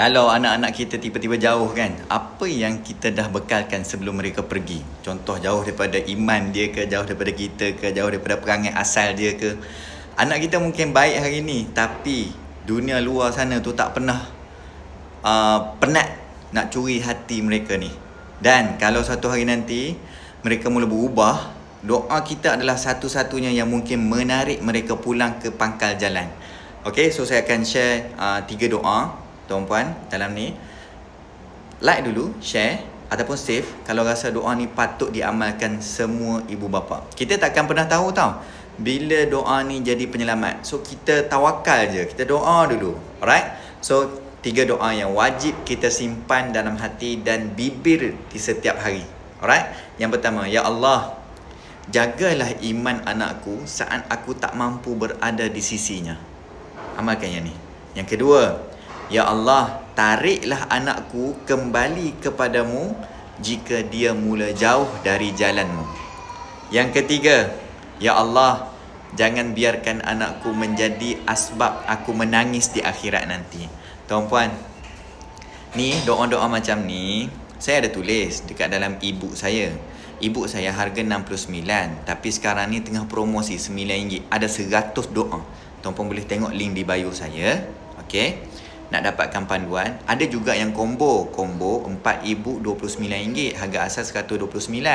Kalau anak-anak kita tiba-tiba jauh kan, apa yang kita dah bekalkan sebelum mereka pergi? Contoh jauh daripada iman dia ke, jauh daripada kita ke, jauh daripada perangai asal dia ke. Anak kita mungkin baik hari ni, tapi dunia luar sana tu tak pernah penat nak curi hati mereka ni. Dan kalau satu hari nanti mereka mula berubah, doa kita adalah satu-satunya yang mungkin menarik mereka pulang ke pangkal jalan. Okay, so saya akan share 3 doa tuan-puan dalam ni. Like dulu, share ataupun save kalau rasa doa ni patut diamalkan semua ibu bapa. Kita takkan pernah tahu tau bila doa ni jadi penyelamat. So kita tawakal je, kita doa dulu. Alright? So 3 doa yang wajib kita simpan dalam hati dan bibir di setiap hari. Alright? Yang pertama, ya Allah, jagalah iman anakku saat aku tak mampu berada di sisinya. Amalkan yang ni. Yang kedua, ya Allah, tariklah anakku kembali kepadamu jika dia mula jauh dari jalanmu. Yang ketiga, ya Allah, jangan biarkan anakku menjadi asbab aku menangis di akhirat nanti. Tuan-puan, ni doa-doa macam ni saya ada tulis dekat dalam e-book saya. E-book saya harga 69, tapi sekarang ni tengah promosi RM9. Ada 100 doa. Tuan-puan boleh tengok link di bio saya. Okay, nak dapatkan panduan. Ada juga yang combo 4 e-book RM29, harga asal RM129.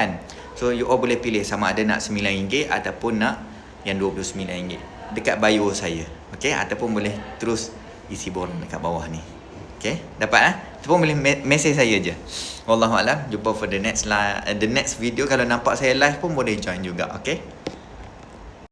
So you all boleh pilih sama ada nak RM9 ataupun nak yang RM29 dekat bio saya. Okay, ataupun boleh terus isi borang dekat bawah ni. Okay, dapat ataupun boleh mesej saya je. Wallahualam. Jumpa for the next video. Kalau nampak saya live pun boleh join juga. Okay.